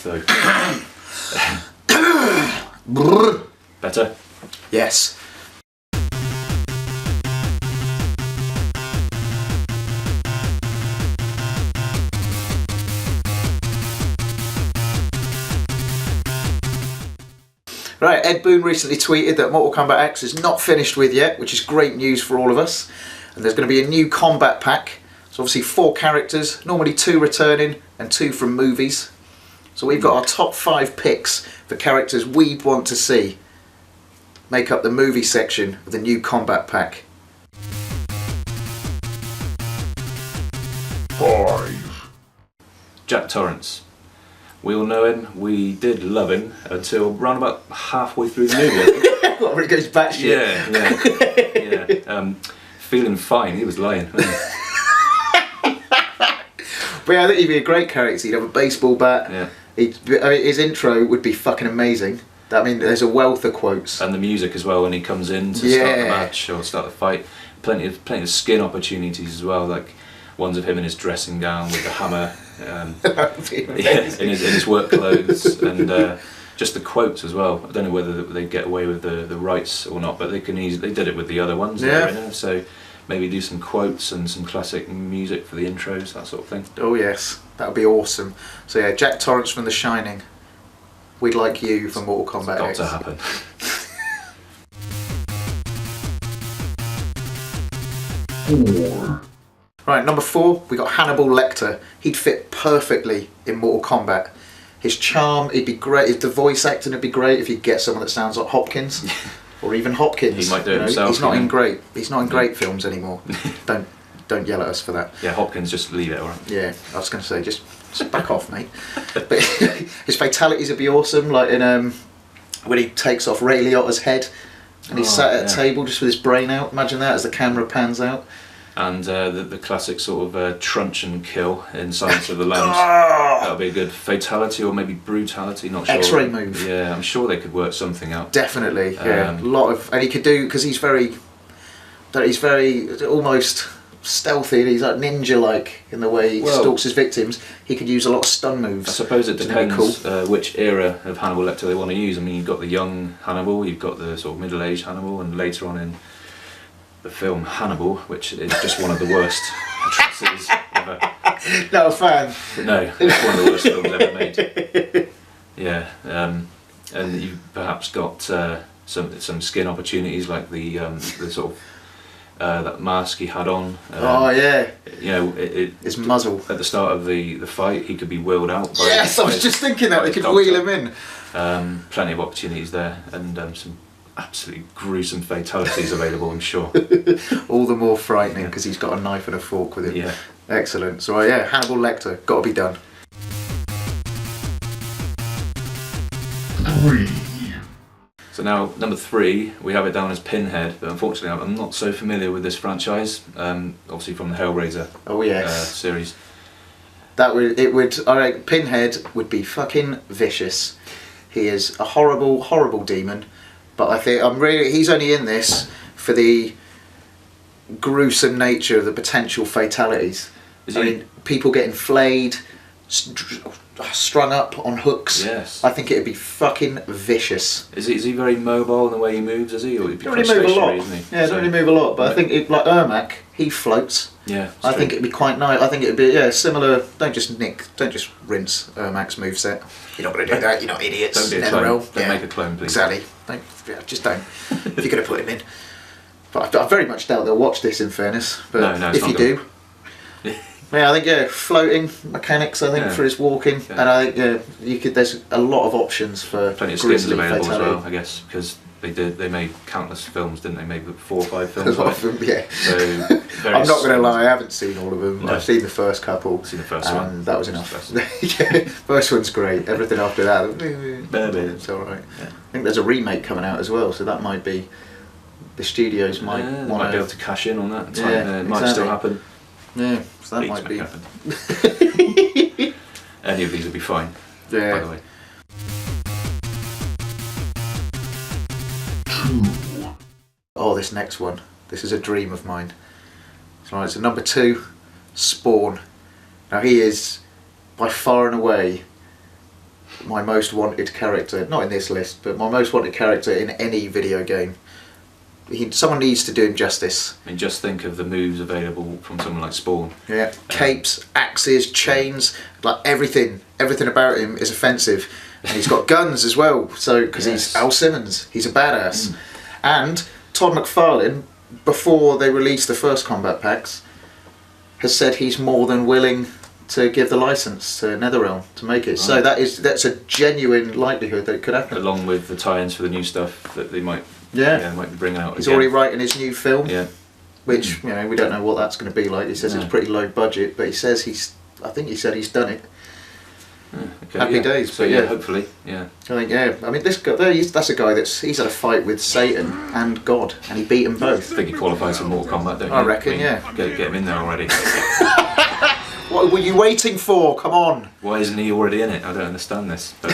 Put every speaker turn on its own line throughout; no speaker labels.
So
Brrr.
better.
Yes. Right, Ed Boon recently tweeted that Mortal Kombat X is not finished with yet, which is great news for all of us. And there's going to be a new combat pack. So obviously 4 characters, normally 2 returning and 2 from movies. So we've got our top 5 picks for characters we'd want to see make up the movie section of the new combat pack.
5.
Jack Torrance. We all know him. We did love him until around about halfway through the movie.
What, when it goes batshit?
Yeah. Feeling fine. He was lying.
But yeah, I think he'd be a great character. He'd have a baseball bat.
Yeah.
His intro would be fucking amazing. I mean, there's a wealth of quotes.
And the music as well when he comes in to start the match or start the fight. Plenty of skin opportunities as well. Like ones of him in his dressing gown with the hammer. In his work clothes and just the quotes as well. I don't know whether they get away with the rights or not, but they did it with the other ones.
Yeah.
That are in there, so maybe do some quotes and some classic music for the intros, that sort of thing.
Oh yes, that would be awesome. So yeah, Jack Torrance from The Shining. We'd like you for Mortal Kombat
Got
X.
to happen.
Right, number 4, we got Hannibal Lecter. He'd fit perfectly in Mortal Kombat. His charm, he'd be great. If the voice acting would be great if you get someone that sounds like Hopkins, or even Hopkins.
He might do it himself.
He's not in great films anymore. Don't yell at us for that.
Yeah, Hopkins, just leave it, alright.
Yeah, I was going to say just back off, mate. But his fatalities would be awesome. Like in when he takes off Ray Liotta's head, and he's sat at a table just with his brain out. Imagine that as the camera pans out.
And the classic sort of truncheon kill in Silence of the Lambs. That would be a good fatality or maybe brutality, not sure.
X-ray move.
Yeah, I'm sure they could work something out.
Definitely, yeah. And he could do, because he's very almost stealthy, and he's like ninja-like in the way he stalks his victims. He could use a lot of stun moves.
I suppose it depends
cool.
which era of Hannibal Lecter they want to use. I mean, you've got the young Hannibal, you've got the sort of middle-aged Hannibal, and later on in the film Hannibal, which is just one of the worst atrocities ever.
Not a fan.
No, it's one of the worst films ever made. Yeah, and you've perhaps got some skin opportunities, like the sort of that mask he had on.
Oh yeah.
You know,
his muzzle
at the start of the fight, he could be wheeled out.
Yes, I was just thinking that they could wheel him in.
Plenty of opportunities there, and some absolutely gruesome fatalities available, I'm sure.
All the more frightening because he's got a knife and a fork with him.
Yeah.
Excellent. So yeah, Hannibal Lecter, got to be done.
3.
So now, number 3, we have it down as Pinhead, but unfortunately I'm not so familiar with this franchise, obviously from the Hellraiser series. Pinhead would be fucking vicious. He is a horrible, horrible demon, but I think he's only in this for the gruesome nature of the potential fatalities. People getting flayed, strung up on hooks. Yes.
I think it'd be fucking vicious.
Is he very mobile in the way he moves, is he? Or he'd be
Don't really move a lot.
Isn't he?
Yeah, don't really move a lot, but I think like Ermac, he floats.
Yeah.
I think it'd be quite nice. I think it'd be similar. Don't just rinse Ermac's moveset. You're not going to do that. You're not idiots.
Don't be a clone. Don't make a clone, please.
Exactly. Just don't. If you're going to put him in. But I very much doubt they'll watch this. In fairness, but
no,
if you do. Yeah, I think floating mechanics. I think for his walking, and I think there's a lot of options for
plenty of skins available as well, I guess, because they made countless films, didn't they? Maybe 4 or 5 films.
Yeah.
So
I'm not going to lie, I haven't seen all of them.
No.
I've seen the first couple.
Seen the first one.
That was enough. First one's great. Everything after that, it's all right.
Yeah.
I think there's a remake coming out as well, so that might be the studios might
be able to cash in on that. It might
exactly.
still happen.
Yeah, so that might be.
Any of these would be fine.
Yeah.
By the way.
2.
Oh, this next one. This is a dream of mine. So number 2, Spawn. Now he is by far and away my most wanted character, not in this list, but my most wanted character in any video game. Someone needs to do him justice.
I mean, just think of the moves available from someone like Spawn.
Yeah, capes, axes, chains, like everything about him is offensive. And he's got guns as well, so because he's Al Simmons, he's a badass. And Todd McFarlane, before they released the first combat packs, has said he's more than willing to give the license to NetherRealm to make it. Right. So that's a genuine likelihood that it could happen.
Along with the tie-ins for the new stuff that they might might be bringing out.
He's already writing his new film.
Yeah.
Which we don't know what that's going to be like. He says it's pretty low budget, but he says I think he said he's done it.
Okay,
Happy days.
So
but
hopefully, I
think I mean this guy. That's a guy he's had a fight with Satan and God, and he beat them both.
I think he qualifies for Mortal Kombat, don't you?
I reckon,
Get him in there already.
What were you waiting for? Come on.
Why isn't he already in it? I don't understand this. But...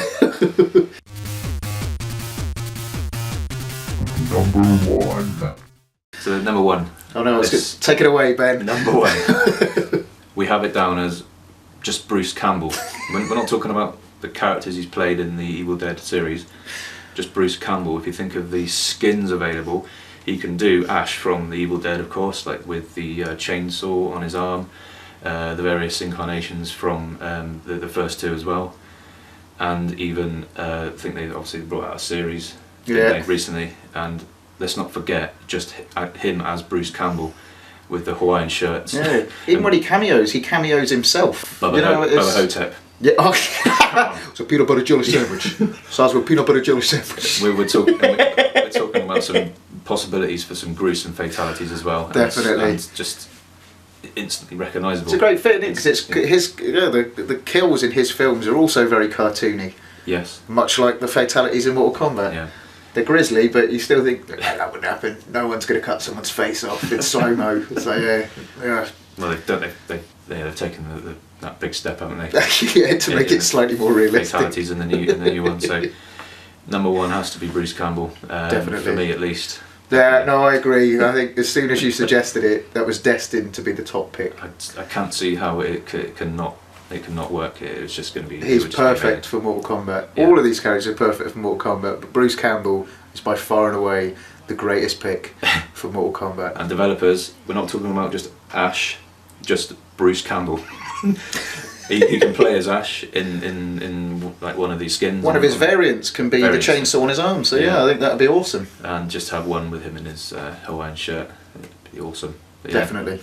Number 1.
So number 1.
Oh no, it's good. Take it away, Ben.
Number 1. We have it down as just Bruce Campbell. We're not talking about the characters he's played in the Evil Dead series. Just Bruce Campbell. If you think of the skins available, he can do Ash from the Evil Dead, of course, like with the chainsaw on his arm. The various incarnations from the first 2 as well, and even I think they obviously brought out a series recently, and let's not forget just him as Bruce Campbell with the Hawaiian shirts.
Yeah, even when he cameos himself.
Bubba Hotep.
Yeah, it's a peanut butter jelly sandwich. Starts with peanut butter jelly sandwich.
We're talking about some possibilities for some gruesome fatalities as well.
Definitely.
And just instantly recognisable.
It's a great fit, because it's the kills in his films are also very cartoony.
Yes. Much
like the fatalities in Mortal Kombat.
Yeah.
They're grisly, but you still think that wouldn't happen. No one's going to cut someone's face off in slow-mo. So yeah.
Well, they've taken that big step, haven't they?
To make it slightly more realistic.
Fatalities in the new one. So number 1 has to be Bruce Campbell. Definitely, for me at least.
Yeah, no, I agree. I think as soon as you suggested it, that was destined to be the top pick.
I can't see how it cannot work. It's just going to be.
He's perfect for Mortal Kombat. Yeah. All of these characters are perfect for Mortal Kombat, but Bruce Campbell is by far and away the greatest pick for Mortal Kombat.
And developers, we're not talking about just Ash, just Bruce Campbell. He can play as Ash in like one of these skins.
One of his variants can be the chainsaw on his arm. So I think that'd be awesome.
And just have one with him in his Hawaiian shirt. It'd be awesome.
Definitely.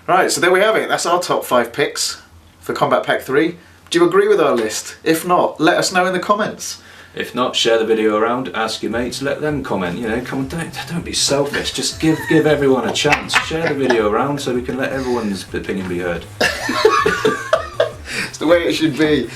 Right, so there we have it. That's our top 5 picks for Combat Pack 3. Do you agree with our list? If not, let us know in the comments.
If not, share the video around, ask your mates, let them comment. Don't be selfish. Just give everyone a chance. Share the video around so we can let everyone's opinion be heard.
It's the way it should be.